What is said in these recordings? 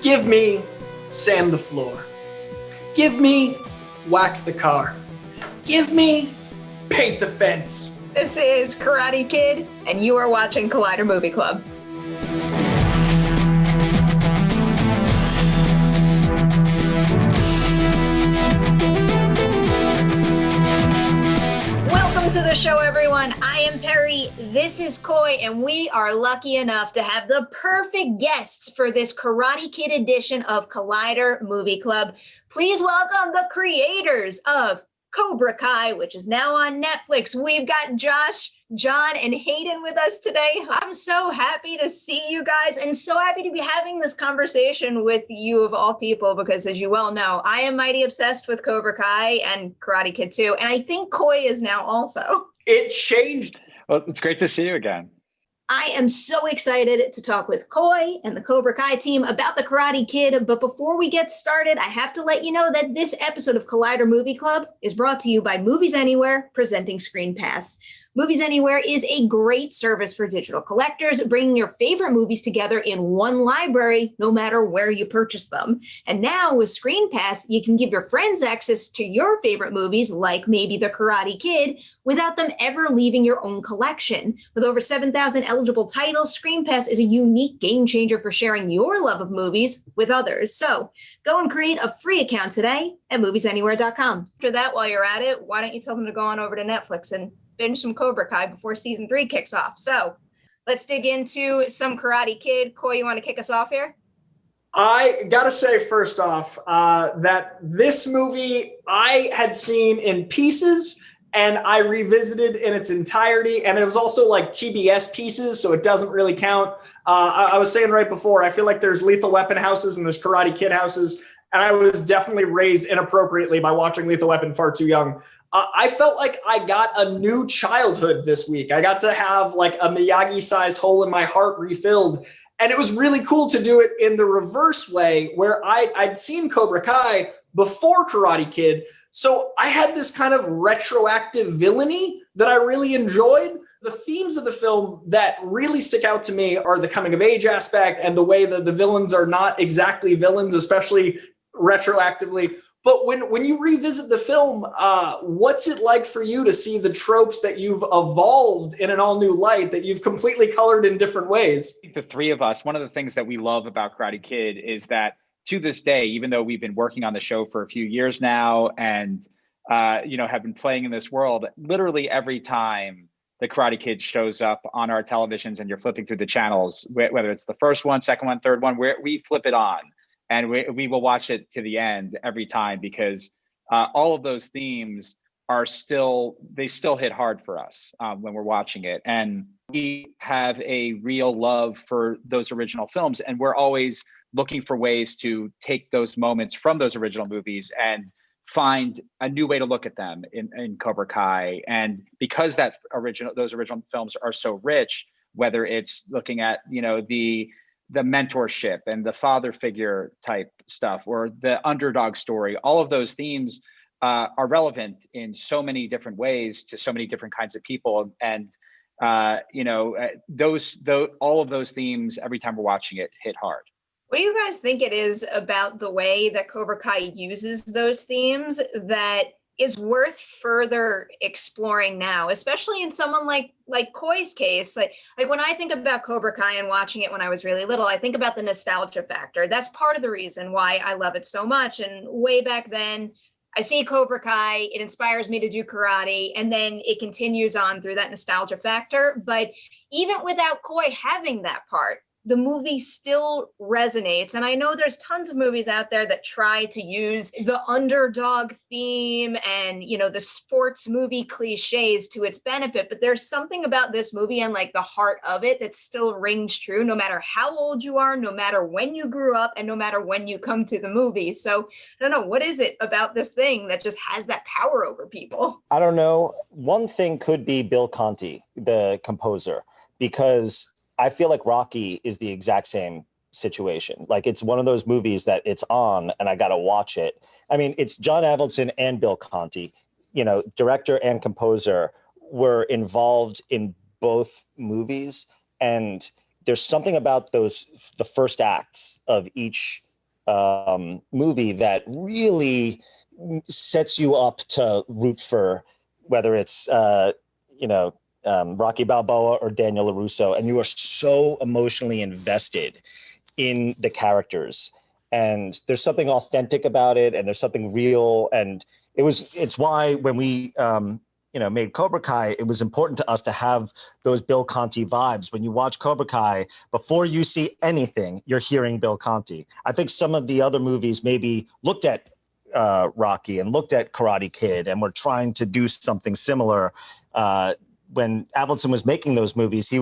Give me sand the floor. Give me wax the car. Give me paint the fence. This is Karate Kid, and you are watching Collider Movie Club. Welcome to the show, everyone. I am Perri. This is Coy, and we are lucky enough to have the perfect guests for this Karate Kid edition of Collider Movie Club. Please welcome the creators of Cobra Kai, which is now on Netflix. We've got Josh, John, and Hayden with us today. I'm so happy to see you guys and so happy to be having this conversation with you of all people, because as you well know, I am mighty obsessed with Cobra Kai and Karate Kid too. And I think Coy is now also. It changed. Well, it's great to see you again. I am so excited to talk with Coy and the Cobra Kai team about the Karate Kid. But before we get started, I have to let you know that this episode of Collider Movie Club is brought to you by Movies Anywhere, presenting Screen Pass. Movies Anywhere is a great service for digital collectors, bringing your favorite movies together in one library, no matter where you purchase them. And now with Screen Pass, you can give your friends access to your favorite movies, like maybe The Karate Kid, without them ever leaving your own collection. With over 7,000 eligible titles, Screen Pass is a unique game changer for sharing your love of movies with others. So go and create a free account today at moviesanywhere.com. After that, while you're at it, why don't you tell them to go on over to Netflix and binge some Cobra Kai before season 3 kicks off. So let's dig into some Karate Kid. Coy, you want to kick us off here? I gotta say first off that this movie I had seen in pieces and I revisited in its entirety, and it was also like TBS pieces, so it doesn't really count. I was saying right before, I feel like there's Lethal Weapon houses and there's Karate Kid houses, and I was definitely raised inappropriately by watching Lethal Weapon far too young. I felt like I got a new childhood this week. I got to have like a Miyagi-sized hole in my heart refilled. And it was really cool to do it in the reverse way, where I'd seen Cobra Kai before Karate Kid. So I had this kind of retroactive villainy that I really enjoyed. The themes of the film that really stick out to me are the coming of age aspect and the way that the villains are not exactly villains, especially retroactively. But when you revisit the film, what's it like for you to see the tropes that you've evolved in an all new light, that you've completely colored in different ways? The three of us, one of the things that we love about Karate Kid is that to this day, even though we've been working on the show for a few years now and have been playing in this world, literally every time the Karate Kid shows up on our televisions and you're flipping through the channels, whether it's the first one, second one, third one, we flip it on. And we will watch it to the end every time, because all of those themes they still hit hard for us when we're watching it. And we have a real love for those original films. And we're always looking for ways to take those moments from those original movies and find a new way to look at them in Cobra Kai. And because those original films are so rich, whether it's looking at, the mentorship and the father figure type stuff, or the underdog story, all of those themes are relevant in so many different ways to so many different kinds of people. And, all of those themes, every time we're watching it, hit hard. What do you guys think it is about the way that Cobra Kai uses those themes that is worth further exploring now, especially in someone like Coy's case? Like when I think about Cobra Kai and watching it when I was really little, I think about the nostalgia factor. That's part of the reason why I love it so much. And way back then, I see Cobra Kai, it inspires me to do karate, and then it continues on through that nostalgia factor. But even without Coy having that part, the movie still resonates. And I know there's tons of movies out there that try to use the underdog theme and, the sports movie cliches to its benefit. But there's something about this movie and like the heart of it that still rings true, no matter how old you are, no matter when you grew up, and no matter when you come to the movie. So I don't know, what is it about this thing that just has that power over people? I don't know. One thing could be Bill Conti, the composer, because I feel like Rocky is the exact same situation. Like, it's one of those movies that it's on and I got to watch it. I mean, it's John Avildsen and Bill Conti, director and composer, were involved in both movies. And there's something about the first acts of each movie that really sets you up to root for, whether it's Rocky Balboa or Daniel LaRusso, and you are so emotionally invested in the characters, and there's something authentic about it, and there's something real. And it's why when we made Cobra Kai, it was important to us to have those Bill Conti vibes. When you watch Cobra Kai, before you see anything, you're hearing Bill Conti. I think some of the other movies maybe looked at Rocky and looked at Karate Kid and were trying to do something similar. When Avildsen was making those movies, it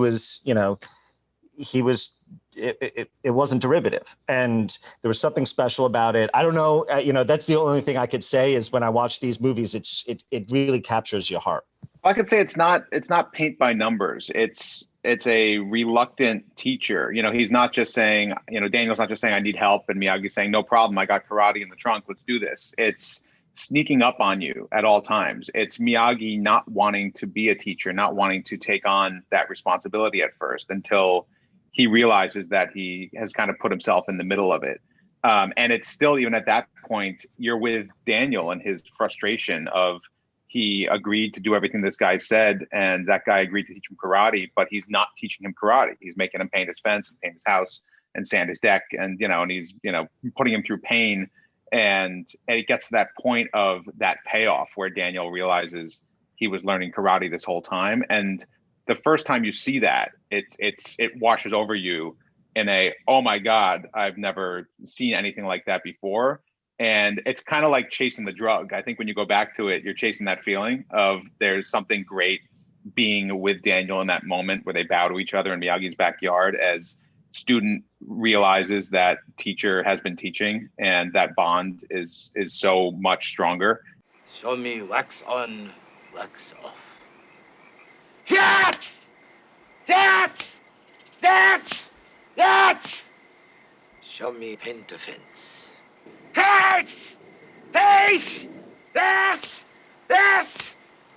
wasn't derivative, and there was something special about it. I don't know, that's the only thing I could say is when I watch these movies, it really captures your heart. I could say it's not paint by numbers. It's a reluctant teacher. He's not just saying, Daniel's not just saying I need help, and Miyagi's saying no problem, I got karate in the trunk, let's do this. It's sneaking up on you at all times. It's Miyagi not wanting to be a teacher, not wanting to take on that responsibility at first until he realizes that he has kind of put himself in the middle of it. And it's still, even at that point, you're with Daniel and his frustration of, he agreed to do everything this guy said, and that guy agreed to teach him karate, but he's not teaching him karate. He's making him paint his fence and paint his house and sand his deck, and and he's putting him through pain. And it gets to that point of that payoff where Daniel realizes he was learning karate this whole time. And the first time you see that, it washes over you in a, oh my God, I've never seen anything like that before. And it's kind of like chasing the drug. I think when you go back to it, you're chasing that feeling of there's something great being with Daniel in that moment where they bow to each other in Miyagi's backyard as student realizes that teacher has been teaching, and that bond is so much stronger. Show me wax on, wax off. That! Show me paint the fence. That!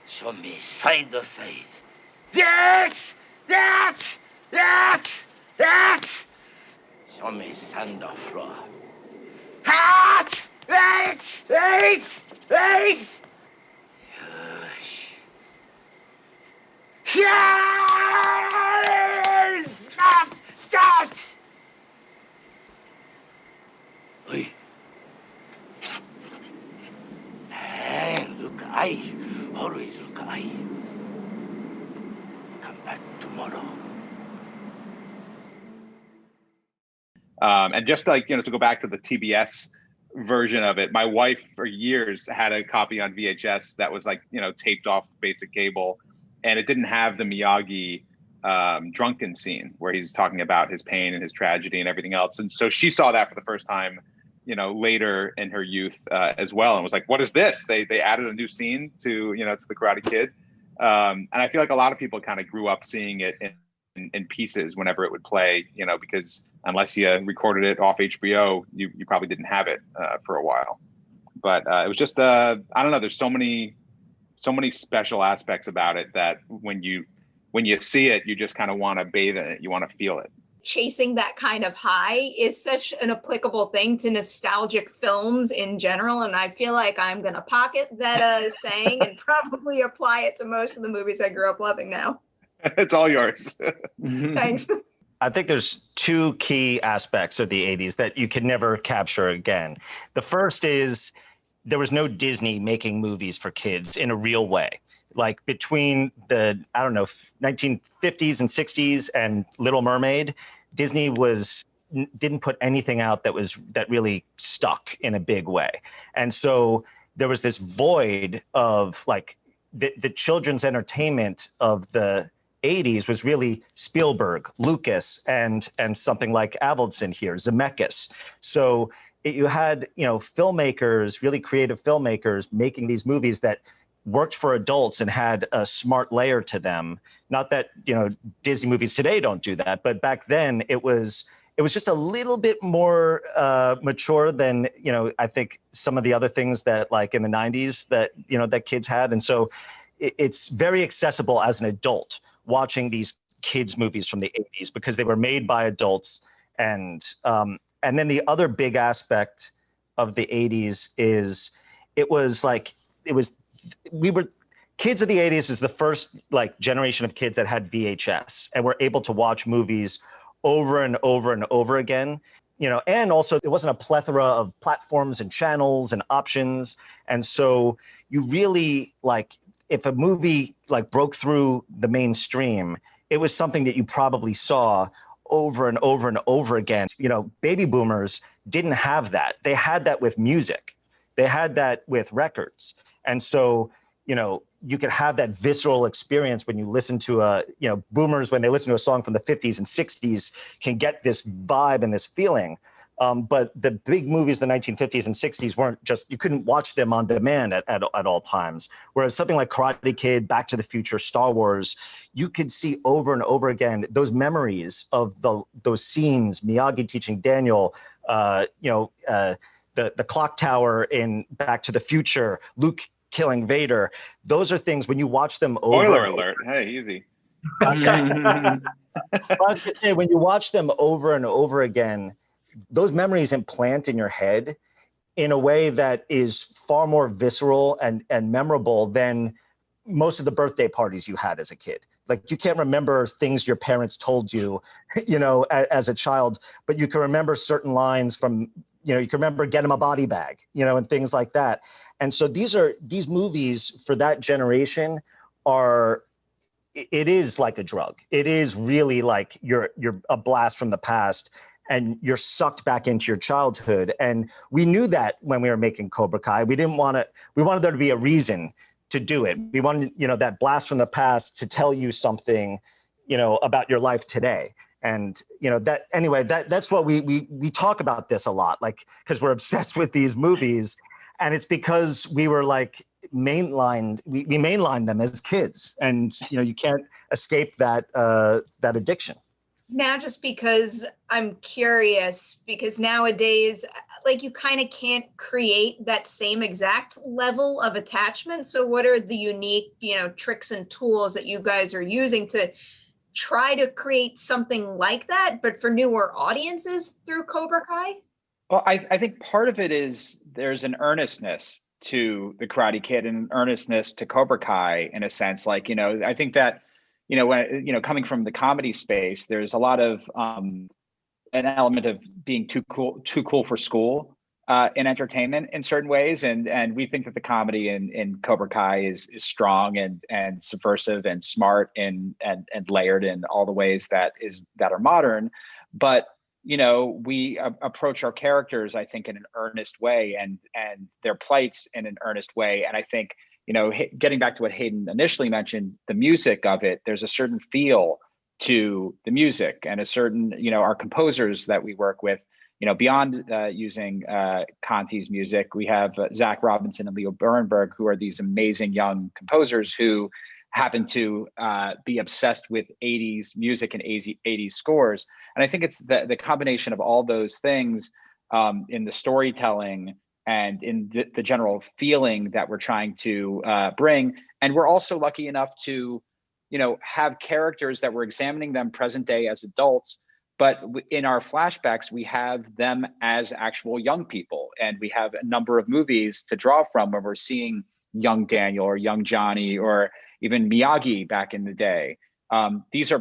Show me side to side. Show me sand or floor. Oi. Look, always look, come back tomorrow. And just like, to go back to the TBS version of it, my wife for years had a copy on VHS that was like, taped off basic cable, and it didn't have the Miyagi drunken scene where he's talking about his pain and his tragedy and everything else. And so she saw that for the first time, later in her youth as well, and was like, what is this? They added a new scene to, to the Karate Kid. And I feel like a lot of people kind of grew up seeing it in pieces whenever it would play, because unless you recorded it off HBO, you probably didn't have it for a while. But it was just, I don't know, there's so many special aspects about it that when you see it, you just kind of want to bathe in it. You want to feel it. Chasing that kind of high is such an applicable thing to nostalgic films in general. And I feel like I'm going to pocket that saying and probably apply it to most of the movies I grew up loving now. It's all yours. Thanks. I think there's two key aspects of the 80s that you can never capture again. The first is there was no Disney making movies for kids in a real way. Like between the, 1950s and 60s and Little Mermaid, Disney didn't put anything out that really stuck in a big way. And so there was this void of like the children's entertainment of the 80s was really Spielberg, Lucas, and something like Avildsen here, Zemeckis. So you had, filmmakers, really creative filmmakers making these movies that worked for adults and had a smart layer to them. Not that, Disney movies today don't do that, but back then it was just a little bit more mature than, I think some of the other things that like in the 90s that, that kids had. And so it's very accessible as an adult watching these kids movies from the 80s because they were made by adults. And And then the other big aspect of the 80s is we were kids of the 80s is the first like generation of kids that had VHS and were able to watch movies over and over and over again, and also there wasn't a plethora of platforms and channels and options. And so you really like, if a movie like broke through the mainstream, it was something that you probably saw over and over and over again. Baby boomers didn't have that. They had that with music. They had that with records. And so, you could have that visceral experience when you listen to boomers, when they listen to a song from the 50s and 60s, can get this vibe and this feeling. But the big movies, the 1950s and 60s, weren't just, you couldn't watch them on demand at all times. Whereas something like Karate Kid, Back to the Future, Star Wars, you could see over and over again those memories of those scenes, Miyagi teaching Daniel, the clock tower in Back to the Future, Luke killing Vader. Those are things when you watch them over. Spoiler alert. Hey, easy. I was to say, when you watch them over and over again, those memories implant in your head in a way that is far more visceral and memorable than most of the birthday parties you had as a kid. Like, you can't remember things your parents told you, as a child, but you can remember certain lines from, you can remember Get Him a Body Bag, and things like that. And so these movies for that generation it is like a drug. It is really like you're a blast from the past, and you're sucked back into your childhood. And we knew that when we were making Cobra Kai. We wanted there to be a reason to do it. We wanted, that blast from the past to tell you something, about your life today. And, that's what we talk about this a lot, like, because we're obsessed with these movies. And it's because we were like we mainlined them as kids, and, you can't escape that addiction. Now, just because I'm curious, because nowadays, like, you kind of can't create that same exact level of attachment. So what are the unique, tricks and tools that you guys are using to try to create something like that, but for newer audiences through Cobra Kai? Well, I think part of it is there's an earnestness to the Karate Kid and an earnestness to Cobra Kai, in a sense. Like, I think that, when, coming from the comedy space, there's a lot of an element of being too cool for school in entertainment in certain ways. And we think that the comedy in Cobra Kai is strong and subversive and smart and layered in all the ways that are modern. But, we approach our characters, I think, in an earnest way, and their plights in an earnest way. And I think, getting back to what Hayden initially mentioned, the music of it, there's a certain feel to the music, and a certain, our composers that we work with, beyond using Conti's music, we have Zach Robinson and Leo Bernberg, who are these amazing young composers who happen to be obsessed with 80s music and 80s scores. And I think it's the combination of all those things in the storytelling and in the general feeling that we're trying to bring. And we're also lucky enough to, have characters that we're examining them present day as adults, but in our flashbacks, we have them as actual young people. And we have a number of movies to draw from where we're seeing young Daniel or young Johnny or even Miyagi back in the day. These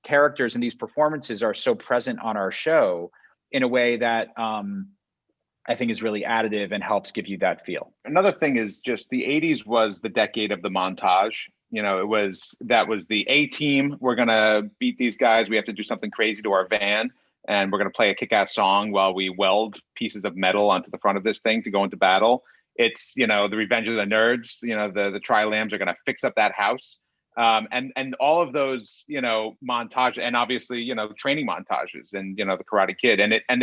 characters and these performances are so present on our show in a way that I think is really additive and helps give you that feel. Another thing is just the 80s was the decade of the montage. That was the A team. We're going to beat these guys. We have to do something crazy to our van, and we're going to play a kick-ass song while we weld pieces of metal onto the front of this thing to go into battle. It's, the Revenge of the Nerds, the Tri-Lambs are going to fix up that house. And all of those, montage, and obviously, training montages and, the Karate Kid, and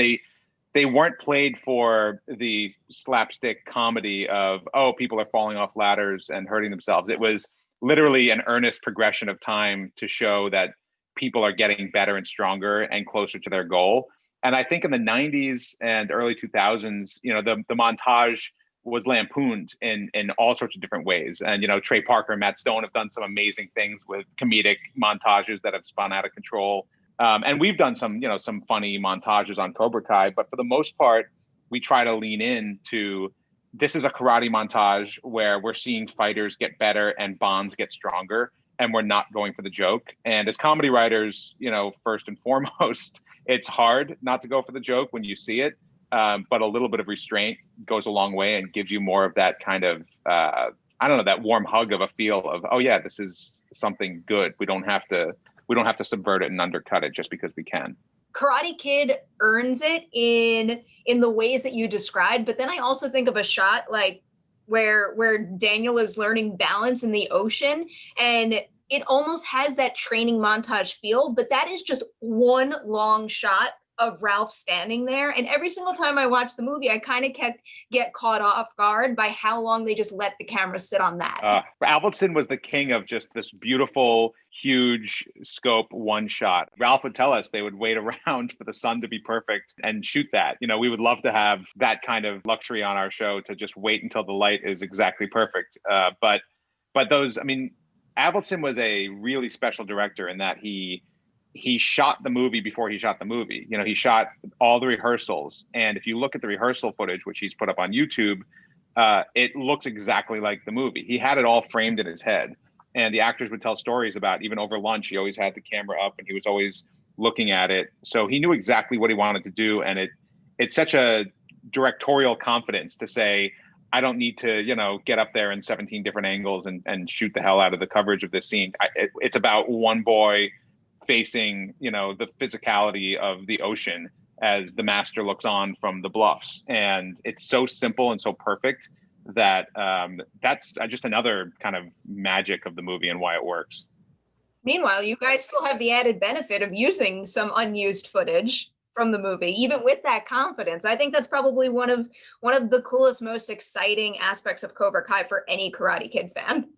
they weren't played for the slapstick comedy of, oh, people are falling off ladders and hurting themselves. It was literally an earnest progression of time to show that people are getting better and stronger and closer to their goal. And I think in the 90s and early 2000s, the montage was lampooned in all sorts of different ways. And, Trey Parker and Matt Stone have done some amazing things with comedic montages that have spun out of control. And we've done some funny montages on Cobra Kai, but for the most part, we try to lean into this is a karate montage where we're seeing fighters get better and bonds get stronger, and we're not going for the joke. And as comedy writers, first and foremost, it's hard not to go for the joke when you see it. But a little bit of restraint goes a long way and gives you more of that kind of, that warm hug of a feel of, oh yeah, this is something good. We don't have to subvert it and undercut it just because we can. Karate Kid earns it in the ways that you described, but then I also think of a shot like where Daniel is learning balance in the ocean, and it almost has that training montage feel, but that is just one long shot of Ralph standing there. And every single time I watch the movie, I kind of get caught off guard by how long they just let the camera sit on that. Albertson was the king of just this beautiful, huge scope one shot. Ralph would tell us they would wait around for the sun to be perfect and shoot that. We would love to have that kind of luxury on our show to just wait until the light is exactly perfect. But those, Avildsen was a really special director in that he shot the movie before he shot the movie. He shot all the rehearsals. And if you look at the rehearsal footage, which he's put up on YouTube, it looks exactly like the movie. He had it all framed in his head. And the actors would tell stories about, even over lunch, he always had the camera up and he was always looking at it. So he knew exactly what he wanted to do. And it's such a directorial confidence to say, I don't need to, get up there in 17 different angles and shoot the hell out of the coverage of this scene. It's about one boy facing, the physicality of the ocean as the master looks on from the bluffs. And it's so simple and so perfect that that's just another kind of magic of the movie and why it works. Meanwhile, you guys still have the added benefit of using some unused footage from the movie, even with that confidence. I think that's probably one of the coolest, most exciting aspects of Cobra Kai for any Karate Kid fan.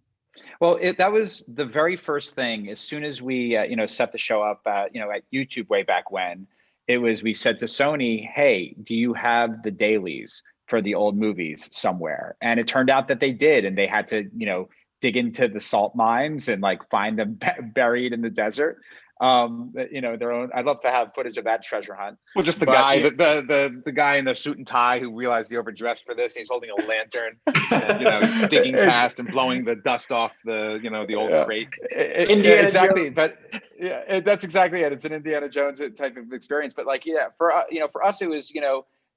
Well, that was the very first thing. As soon as we, set the show up, at YouTube way back when, we said to Sony, hey, do you have the dailies for the old movies somewhere? And it turned out that they did. And they had to, dig into the salt mines and find them buried in the desert. Their own. I'd love to have footage of that treasure hunt. Well, just the guy in the suit and tie who realized he overdressed for this. He's holding a lantern, and, he's digging past and blowing the dust off the old crate. Indiana exactly, Jones. But that's exactly it. It's an Indiana Jones type of experience. But for us, it was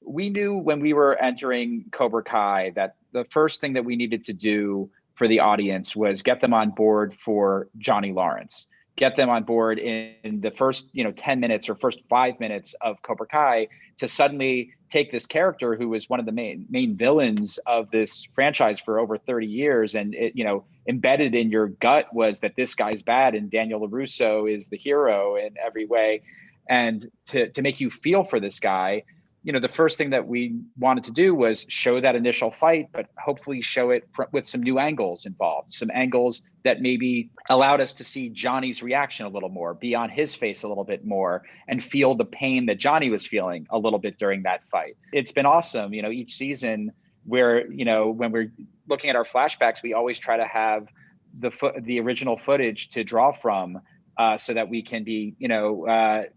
we knew when we were entering Cobra Kai that the first thing that we needed to do for the audience was get them on board for Johnny Lawrence. Get them on board in the first 10 minutes or first 5 minutes of Cobra Kai to suddenly take this character who was one of the main villains of this franchise for over 30 years. And embedded in your gut was that this guy's bad and Daniel LaRusso is the hero in every way. And to make you feel for this guy, the first thing that we wanted to do was show that initial fight, but hopefully show it with some new angles involved, some angles that maybe allowed us to see Johnny's reaction a little more, be on his face a little bit more, and feel the pain that Johnny was feeling a little bit during that fight. It's been awesome. Each season where, when we're looking at our flashbacks, we always try to have the original footage to draw from, so that we can be,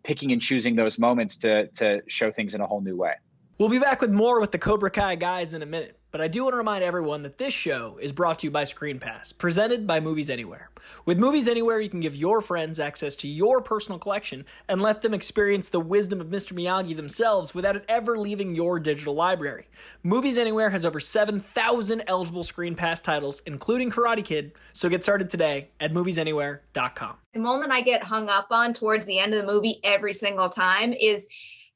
picking and choosing those moments to show things in a whole new way. We'll be back with more with the Cobra Kai guys in a minute, but I do want to remind everyone that this show is brought to you by Screen Pass, presented by Movies Anywhere. With Movies Anywhere, you can give your friends access to your personal collection and let them experience the wisdom of Mr. Miyagi themselves without it ever leaving your digital library. Movies Anywhere has over 7,000 eligible Screen Pass titles, including Karate Kid, so get started today at moviesanywhere.com. The moment I get hung up on towards the end of the movie every single time is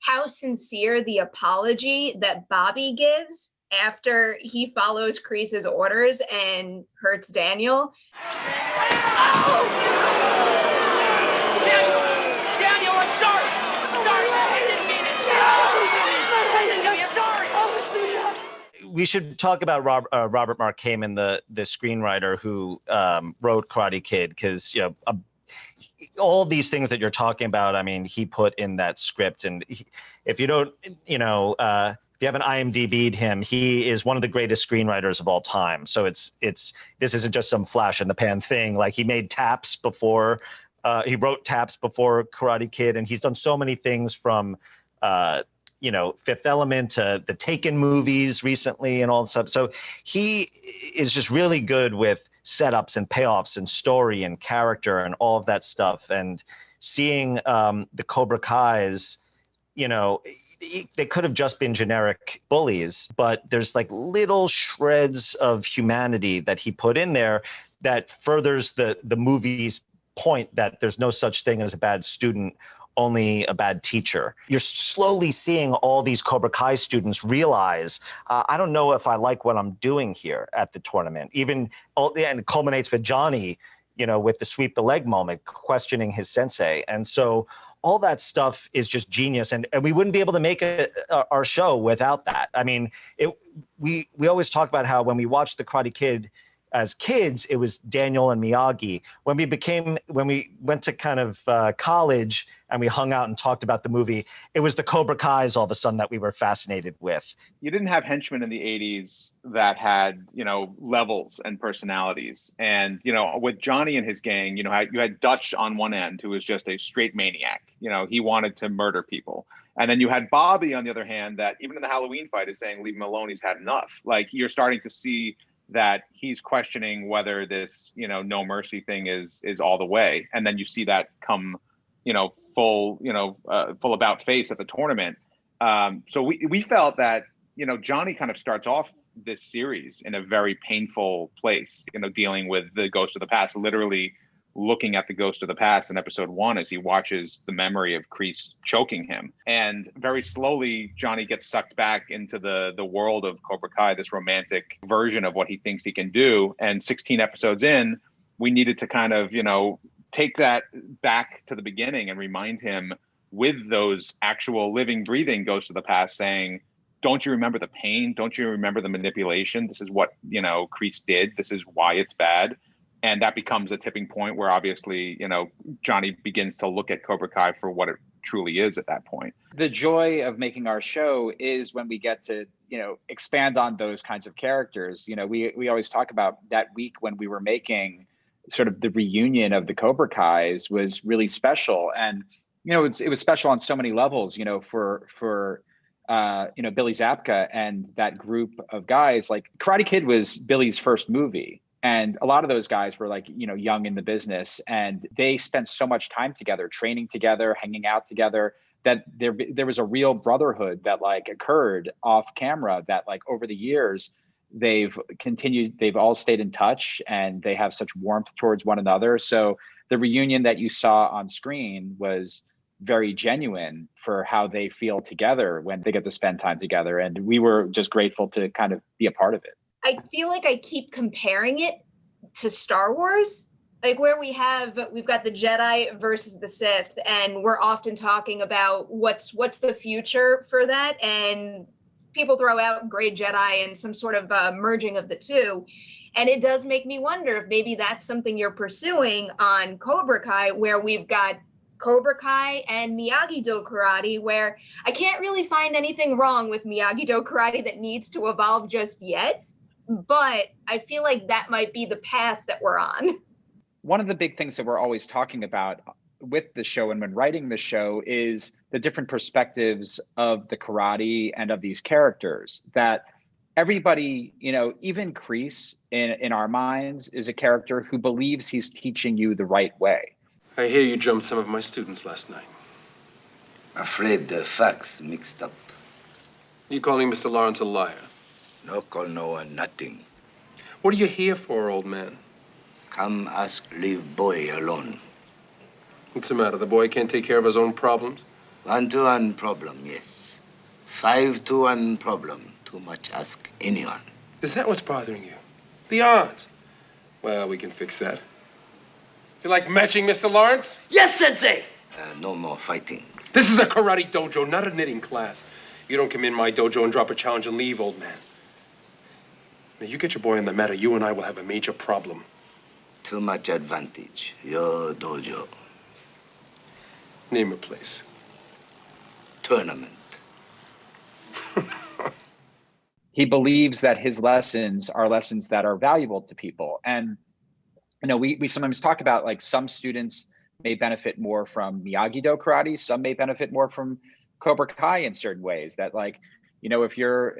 how sincere the apology that Bobby gives after he follows Kreese's orders and hurts Daniel. Daniel, I'm sorry. I'm sorry. I didn't mean it. I'm sorry. We should talk about Robert Mark Kamen, the screenwriter who wrote Karate Kid, because all these things that you're talking about, he put in that script. And if you don't, if you haven't IMDb'd him, he is one of the greatest screenwriters of all time. So this isn't just some flash in the pan thing. He made Taps before He wrote Taps before Karate Kid, and he's done so many things from, Fifth Element to the Taken movies recently and all this stuff. So he is just really good with setups and payoffs and story and character and all of that stuff. And seeing the Cobra Kais, they could have just been generic bullies, but there's like little shreds of humanity that he put in there that furthers the movie's point that there's no such thing as a bad student, only a bad teacher. You're slowly seeing all these Cobra Kai students realize, I don't know if I like what I'm doing here at the tournament. And it culminates with Johnny, with the sweep the leg moment, questioning his sensei. And so all that stuff is just genius. And we wouldn't be able to make our show without that. I mean, we always talk about how when we watched The Karate Kid as kids, it was Daniel and Miyagi. When we went to kind of college and we hung out and talked about the movie, it was the Cobra Kais all of a sudden that we were fascinated with. You didn't have henchmen in the 80s that had, levels and personalities. And, with Johnny and his gang, you had Dutch on one end, who was just a straight maniac. He wanted to murder people. And then you had Bobby on the other hand, that even in the Halloween fight is saying, leave him alone, he's had enough. Like, you're starting to see that he's questioning whether this, no mercy thing is all the way. And then you see that come, full about face at the tournament. So we felt that, Johnny kind of starts off this series in a very painful place, dealing with the ghost of the past, literally looking at the ghost of the past in episode 1 as he watches the memory of Kreese choking him. And very slowly, Johnny gets sucked back into the world of Cobra Kai, this romantic version of what he thinks he can do. And 16 episodes in, we needed to kind of, take that back to the beginning and remind him with those actual living, breathing ghosts of the past saying, don't you remember the pain? Don't you remember the manipulation? This is what, Kreese did. This is why it's bad. And that becomes a tipping point where obviously, Johnny begins to look at Cobra Kai for what it truly is at that point. The joy of making our show is when we get to, expand on those kinds of characters. We always talk about that week when we were making sort of the reunion of the Cobra Kais was really special. And, it was special on so many levels, for Billy Zabka and that group of guys. Like Karate Kid was Billy's first movie. And a lot of those guys were like, young in the business, and they spent so much time together, training together, hanging out together, that there was a real brotherhood that like occurred off camera that like over the years, they've all stayed in touch and they have such warmth towards one another. So the reunion that you saw on screen was very genuine for how they feel together when they get to spend time together. And we were just grateful to kind of be a part of it. I feel like I keep comparing it to Star Wars, like where we've got the Jedi versus the Sith, and we're often talking about what's the future for that. And people throw out Grey Jedi and some sort of merging of the two. And it does make me wonder if maybe that's something you're pursuing on Cobra Kai, where we've got Cobra Kai and Miyagi-Do karate, where I can't really find anything wrong with Miyagi-Do karate that needs to evolve just yet. But I feel like that might be the path that we're on. One of the big things that we're always talking about with the show and when writing the show is the different perspectives of the karate and of these characters. That everybody, even Kreese in our minds is a character who believes he's teaching you the right way. I hear you jumped some of my students last night. Afraid the facts mixed up. You calling Mr. Lawrence a liar? No call no one nothing. What are you here for, old man? Come ask leave boy alone. What's the matter? The boy can't take care of his own problems? 1-to-1 problem, yes. 5-to-1 problem. Too much ask anyone. Is that what's bothering you? The odds? Well, we can fix that. You like matching, Mr. Lawrence? Yes, Sensei! No more fighting. This is a karate dojo, not a knitting class. You don't come in my dojo and drop a challenge and leave, old man. Now, you get your boy on the mat, or you and I will have a major problem. Too much advantage. Your dojo. Name a place. Tournament. He believes that his lessons are lessons that are valuable to people. And, we sometimes talk about like some students may benefit more from Miyagi-Do karate. Some may benefit more from Cobra Kai in certain ways. That like, if you're,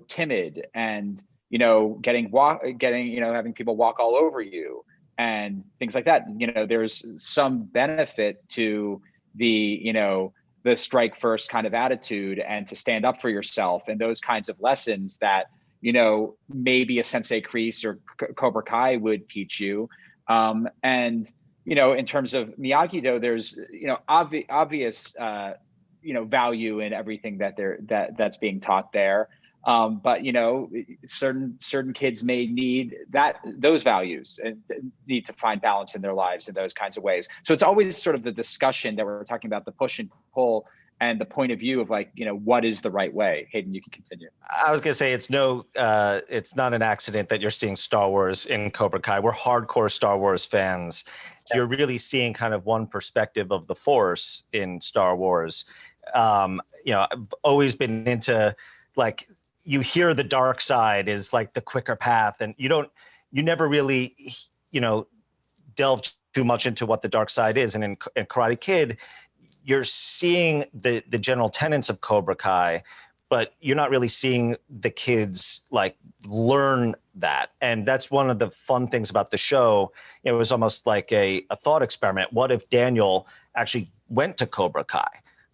timid and, having people walk all over you and things like that, there's some benefit to the strike first kind of attitude and to stand up for yourself and those kinds of lessons that, maybe a Sensei Kreese or Cobra Kai would teach you. And, in terms of Miyagi-Do, there's, obvious, value in everything that's being taught there. But certain kids may need those values and need to find balance in their lives in those kinds of ways. So it's always sort of the discussion that we're talking about, the push and pull and the point of view of like, what is the right way. Hayden, you can continue. I was going to say it's not an accident that you're seeing Star Wars in Cobra Kai. We're hardcore Star Wars fans. You're really seeing kind of one perspective of the Force in Star Wars. I've always been into like, you hear the dark side is like the quicker path, and you never really, delve too much into what the dark side is. And in Karate Kid, you're seeing the general tenets of Cobra Kai, but you're not really seeing the kids like learn that. And that's one of the fun things about the show. It was almost like a thought experiment. What if Daniel actually went to Cobra Kai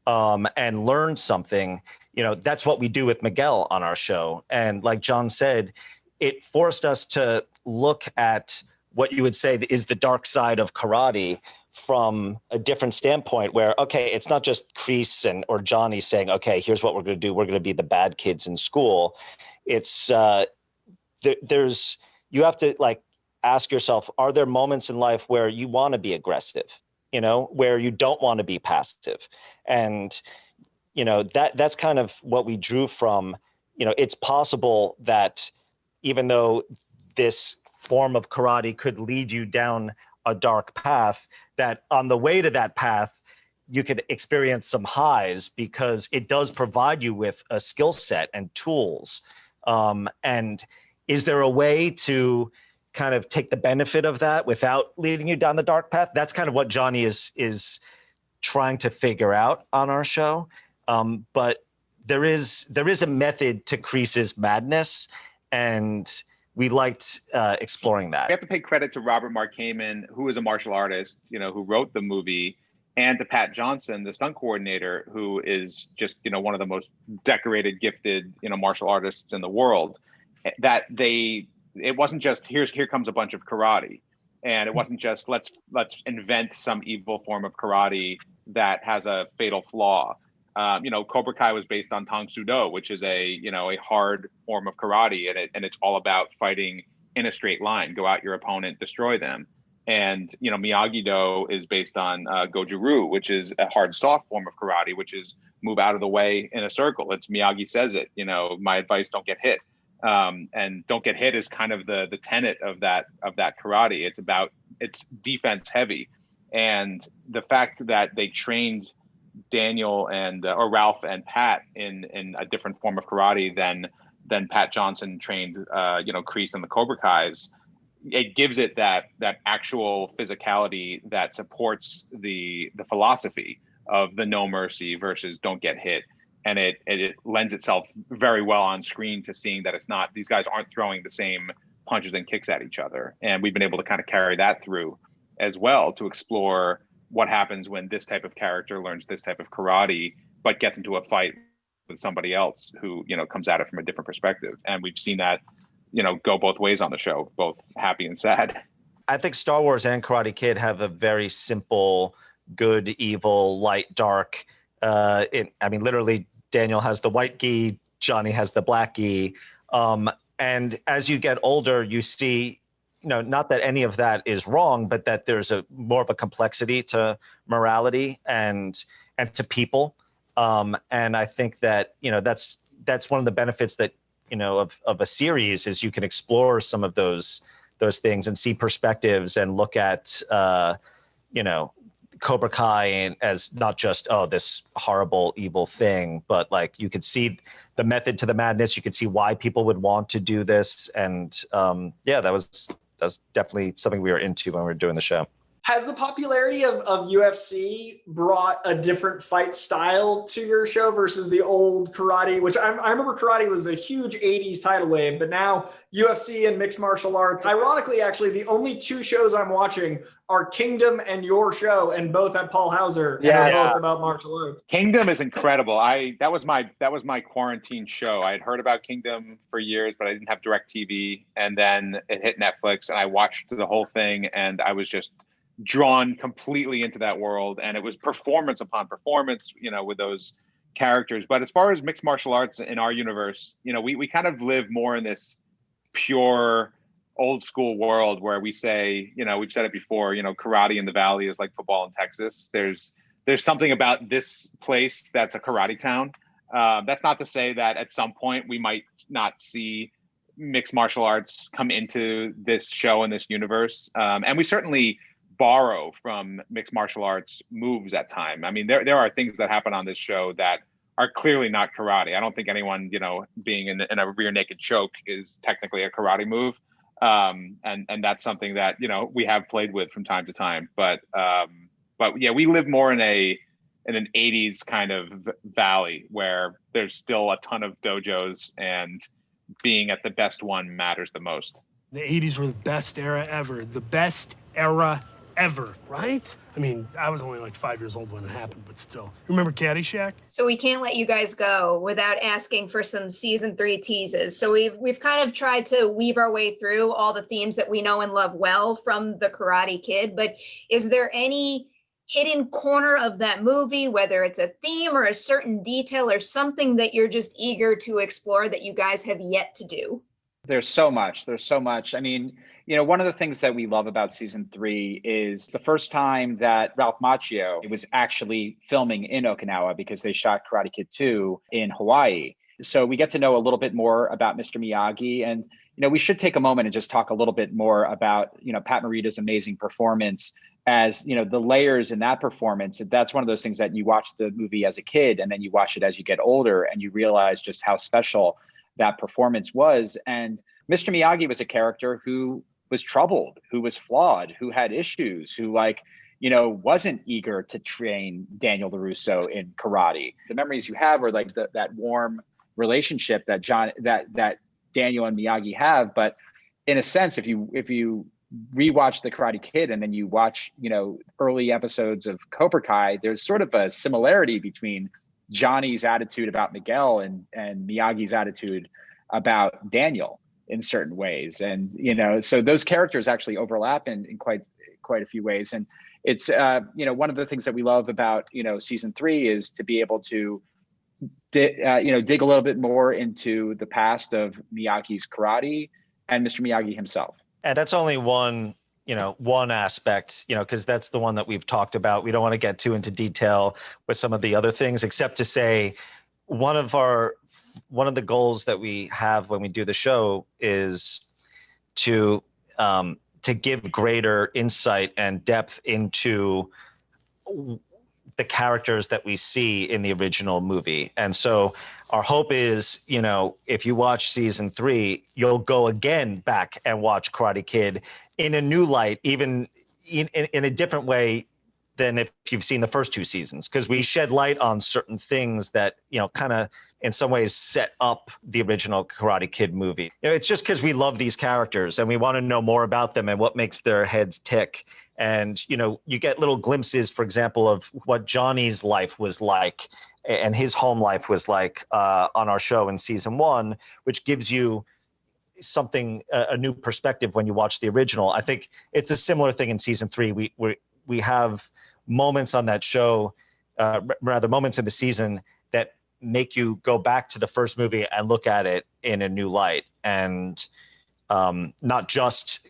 and learned something? That's what we do with Miguel on our show. And like John said, it forced us to look at what you would say is the dark side of karate from a different standpoint where, okay, it's not just Kreese or Johnny saying, okay, here's what we're going to do. We're going to be the bad kids in school. It's you have to like ask yourself, are there moments in life where you want to be aggressive, where you don't want to be passive? And that's kind of what we drew from. It's possible that even though this form of karate could lead you down a dark path, that on the way to that path, you could experience some highs because it does provide you with a skill set and tools. And is there a way to kind of take the benefit of that without leading you down the dark path? That's kind of what Johnny is trying to figure out on our show. But there is a method to Kreese's madness, and we liked exploring that. We have to pay credit to Robert Mark Kamen, who is a martial artist, who wrote the movie, and to Pat Johnson, the stunt coordinator, who is just, one of the most decorated, gifted, martial artists in the world. That it wasn't just here comes a bunch of karate, and it wasn't just let's invent some evil form of karate that has a fatal flaw. Cobra Kai was based on Tang Soo Do, which is a hard form of karate, and it's all about fighting in a straight line, go at your opponent, destroy them. And Miyagi-Do is based on Goju-Ryu, which is a hard, soft form of karate, which is move out of the way in a circle. It's Miyagi says it. My advice: don't get hit. And don't get hit is kind of the tenet of that karate. It's defense heavy, and the fact that they trained Daniel or Ralph and Pat in a different form of karate than Pat Johnson trained Kreese and the Cobra Kais, it gives it that actual physicality that supports the philosophy of the no mercy versus don't get hit. And it lends itself very well on screen to seeing that it's not, these guys aren't throwing the same punches and kicks at each other. And we've been able to kind of carry that through as well to explore what happens when this type of character learns this type of karate, but gets into a fight with somebody else who, comes at it from a different perspective. And we've seen that, go both ways on the show, both happy and sad. I think Star Wars and Karate Kid have a very simple, good, evil, light, dark. Literally, Daniel has the white gi, Johnny has the black gi. And as you get older, you see, not that any of that is wrong, but that there's more of a complexity to morality and to people. And I think that, that's one of the benefits that, of a series is you can explore some of those things and see perspectives and look at, Cobra Kai as not just, this horrible, evil thing, but like you could see the method to the madness. You could see why people would want to do this. And that was definitely something we were into when we were doing the show. Has the popularity of UFC brought a different fight style to your show versus the old karate, which I remember karate was a huge 80s tidal wave, but now UFC and mixed martial arts. Ironically, actually, the only two shows I'm watching are Kingdom and your show, and both at Paul Hauser. Yeah, and they're both about martial arts. Kingdom is incredible. That was my quarantine show. I had heard about Kingdom for years, but I didn't have DirecTV, and then it hit Netflix, and I watched the whole thing, and I was just drawn completely into that world. And it was performance upon performance, with those characters. But as far as mixed martial arts in our universe, we kind of live more in this pure old school world where we say, we've said it before, karate in the Valley is like football in Texas. There's something about this place that's a karate town. That's not to say that at some point we might not see mixed martial arts come into this show and this universe. And we certainly borrow from mixed martial arts moves at time. I mean, there are things that happen on this show that are clearly not karate. I don't think anyone, being in a rear naked choke is technically a karate move. And that's something that, we have played with from time to time. But yeah, we live more in an 80s kind of valley where there's still a ton of dojos and being at the best one matters the most. The 80s were the best era ever. The best era ever, right? I mean, I was only like 5 years old when it happened, but still. Remember Caddyshack? So we can't let you guys go without asking for some season 3 teases. So we've kind of tried to weave our way through all the themes that we know and love well from The Karate Kid, but is there any hidden corner of that movie, whether it's a theme or a certain detail or something that you're just eager to explore that you guys have yet to do? There's so much. I mean, one of the things that we love about season 3 is the first time that Ralph Macchio was actually filming in Okinawa because they shot Karate Kid 2 in Hawaii. So we get to know a little bit more about Mr. Miyagi. And, we should take a moment and just talk a little bit more about, Pat Morita's amazing performance as, the layers in that performance. That's one of those things that you watch the movie as a kid and then you watch it as you get older and you realize just how special that performance was. And Mr. Miyagi was a character who was troubled, who was flawed, who had issues, who wasn't eager to train Daniel LaRusso in karate. The memories you have are like that warm relationship that Daniel and Miyagi have. But in a sense, if you rewatch The Karate Kid and then you watch, early episodes of Cobra Kai, there's sort of a similarity between Johnny's attitude about Miguel and Miyagi's attitude about Daniel in certain ways. And, so those characters actually overlap in quite a few ways. And it's, one of the things that we love about, season 3 is to be able to, dig a little bit more into the past of Miyagi's karate and Mr. Miyagi himself. And that's only one aspect, because that's the one that we've talked about. We don't want to get too into detail with some of the other things, except to say one of the goals that we have when we do the show is to give greater insight and depth into the characters that we see in the original movie. And so our hope is, if you watch season 3, you'll go again back and watch Karate Kid in a new light, even in a different way than if you've seen the first 2 seasons, because we shed light on certain things that, kind of in some ways set up the original Karate Kid movie. It's just because we love these characters and we want to know more about them and what makes their heads tick. And, you get little glimpses, for example, of what Johnny's life was like and his home life was like on our show in season 1, which gives you something, a new perspective when you watch the original. I think it's a similar thing in season 3. We have moments on that show, rather moments in the season that make you go back to the first movie and look at it in a new light. And not just,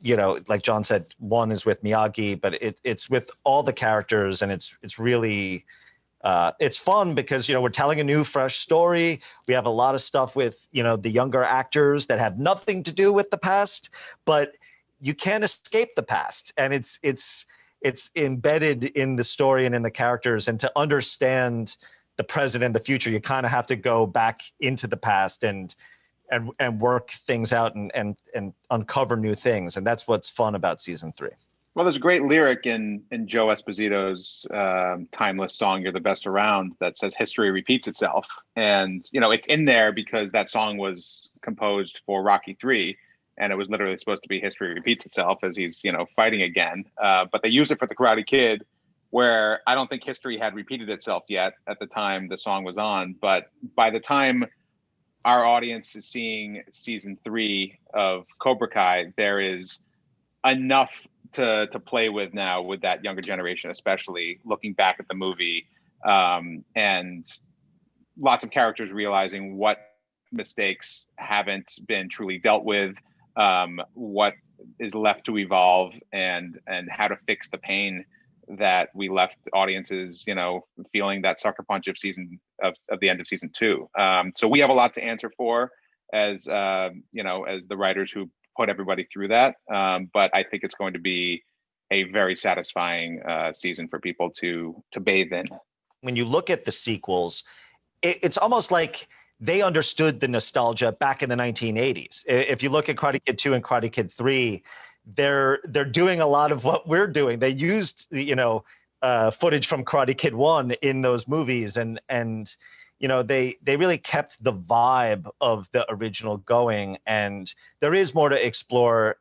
like John said, one is with Miyagi, but it's with all the characters, and it's really it's fun because we're telling a new, fresh story. We have a lot of stuff with the younger actors that have nothing to do with the past, but you can't escape the past, and it's embedded in the story and in the characters. And to understand the present and the future, you kind of have to go back into the past and work things out and uncover new things. And that's what's fun about season 3. Well, there's a great lyric in Joe Esposito's timeless song "You're the Best Around" that says "History repeats itself," and it's in there because that song was composed for Rocky III, and it was literally supposed to be "History repeats itself" as he's fighting again. But they used it for the Karate Kid, where I don't think history had repeated itself yet at the time the song was on. But by the time our audience is seeing season 3 of Cobra Kai, there is enough to play with now with that younger generation, especially looking back at the movie, and lots of characters realizing what mistakes haven't been truly dealt with, what is left to evolve, and how to fix the pain that we left audiences, feeling that sucker punch of the end of season 2. So we have a lot to answer for as the writers who put everybody through that. But I think it's going to be a very satisfying season for people to bathe in. When you look at the sequels, it's almost like they understood the nostalgia back in the 1980s. If you look at Karate Kid 2 and Karate Kid 3, they're doing a lot of what we're doing. They used footage from Karate Kid 1 in those movies, and they really kept the vibe of the original going. And there is more to explore,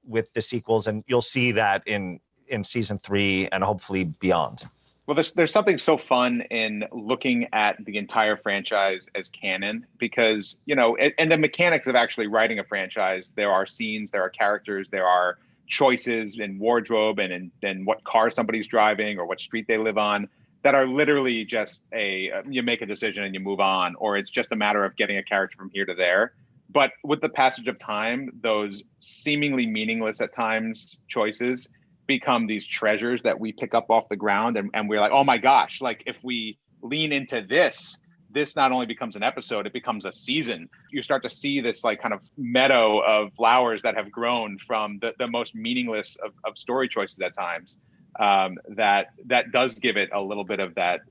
with the sequels, and you'll see that in season 3 and hopefully beyond. Well, there's something so fun in looking at the entire franchise as canon, because, and the mechanics of actually writing a franchise, there are scenes, there are characters, there are choices in wardrobe and what car somebody's driving or what street they live on that are literally just you make a decision and you move on, or it's just a matter of getting a character from here to there. But with the passage of time, those seemingly meaningless at times choices become these treasures that we pick up off the ground, and we're like, oh my gosh, like if we lean into this not only becomes an episode, it becomes a season. You start to see this like kind of meadow of flowers that have grown from the most meaningless of story choices at times. That does give it a little bit of that,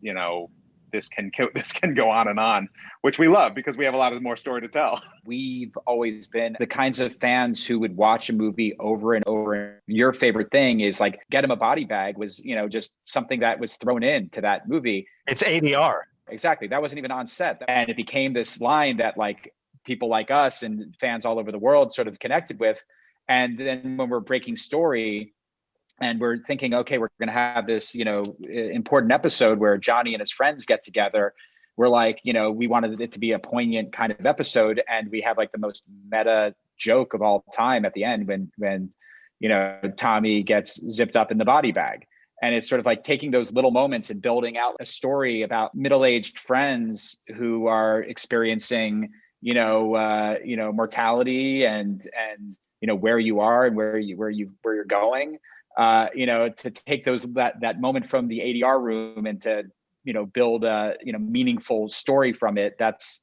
this can go on, which we love because we have a lot of more story to tell. We've always been the kinds of fans who would watch a movie over and over. Your favorite thing is like Get Him a Body Bag was, just something that was thrown into that movie. It's ADR. Exactly. That wasn't even on set. And it became this line that like people like us and fans all over the world sort of connected with. And then when we're breaking story, and we're thinking, okay, we're going to have this, important episode where Johnny and his friends get together. We're like, we wanted it to be a poignant kind of episode. And we have like the most meta joke of all time at the end when Tommy gets zipped up in the body bag. And it's sort of like taking those little moments and building out a story about middle-aged friends who are experiencing, mortality and where you are and where you're going. To take that moment from the ADR room and to, build a, meaningful story from it. That's,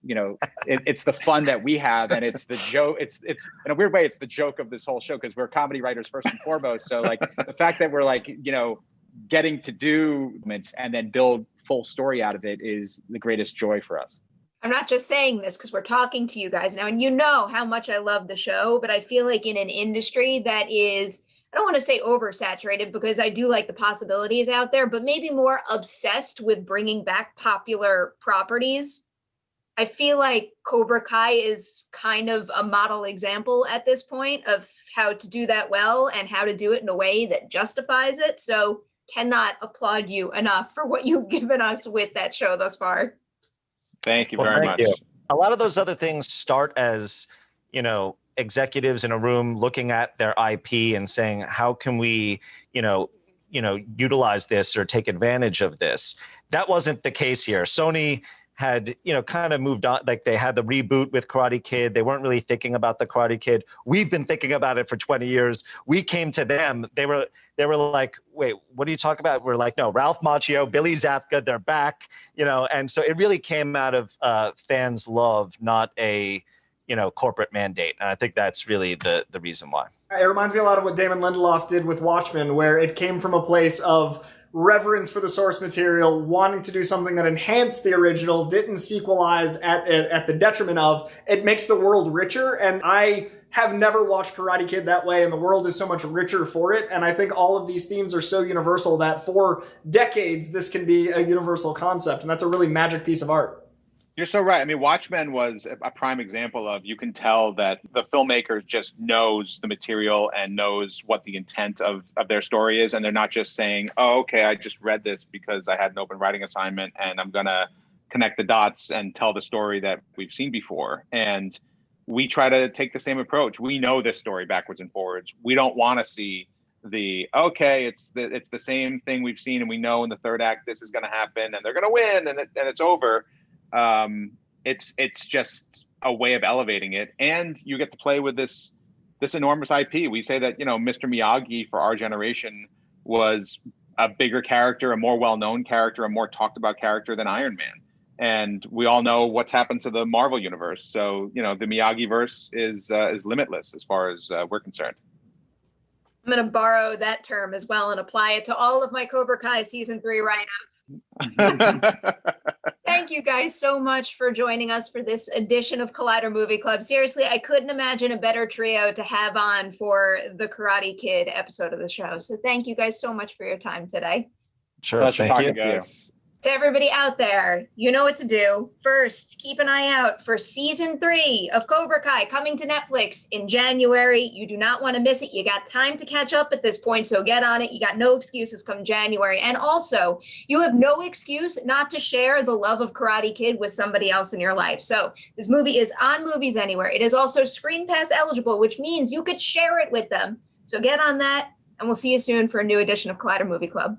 it's the fun that we have. And it's the joke. It's in a weird way, it's the joke of this whole show because we're comedy writers first and foremost. So like the fact that we're like, getting to do moments and then build full story out of it is the greatest joy for us. I'm not just saying this because we're talking to you guys now, and you know how much I love the show, but I feel like in an industry that is, I don't want to say oversaturated because I do like the possibilities out there, but maybe more obsessed with bringing back popular properties. I feel like Cobra Kai is kind of a model example at this point of how to do that well and how to do it in a way that justifies it. So cannot applaud you enough for what you've given us with that show thus far. Thank you very much. A lot of those other things start as, executives in a room looking at their IP and saying, how can we, utilize this or take advantage of this? That wasn't the case here. Sony had, kind of moved on. Like they had the reboot with Karate Kid. They weren't really thinking about the Karate Kid. We've been thinking about it for 20 years. We came to them. They were like, wait, what are you talking about? We're like, no, Ralph Macchio, Billy Zabka, they're back, and so it really came out of fans' love, not a, corporate mandate. And I think that's really the reason why. It reminds me a lot of what Damon Lindelof did with Watchmen, where it came from a place of reverence for the source material, wanting to do something that enhanced the original, didn't sequelize at the detriment of. It makes the world richer. And I have never watched Karate Kid that way, and the world is so much richer for it. And I think all of these themes are so universal that for decades, this can be a universal concept. And that's a really magic piece of art. You're so right. I mean, Watchmen was a prime example of, you can tell that the filmmaker just knows the material and knows what the intent of their story is. And they're not just saying, oh, okay, I just read this because I had an open writing assignment and I'm going to connect the dots and tell the story that we've seen before. And we try to take the same approach. We know this story backwards and forwards. We don't want to see it's the same thing we've seen, and we know in the third act this is going to happen and they're going to win and it's over. It's just a way of elevating it, and you get to play with this enormous IP. We say that, Mr. Miyagi for our generation was a bigger character, a more well-known character, a more talked about character than Iron Man. And we all know what's happened to the Marvel universe. So, the Miyagi verse is limitless as far as we're concerned. I'm going to borrow that term as well and apply it to all of my Cobra Kai season 3 write-ups. Thank you guys so much for joining us for this edition of Collider Movie Club. Seriously, I couldn't imagine a better trio to have on for the Karate Kid episode of the show. So thank you guys so much for your time today. Sure, thank you. Guys. To everybody out there, you know what to do. First, keep an eye out for season 3 of Cobra Kai coming to Netflix in January. You do not want to miss it. You got time to catch up at this point, so get on it. You got no excuses come January. And also, you have no excuse not to share the love of Karate Kid with somebody else in your life. So this movie is on Movies Anywhere. It is also Screen Pass eligible, which means you could share it with them. So get on that, and we'll see you soon for a new edition of Collider Movie Club.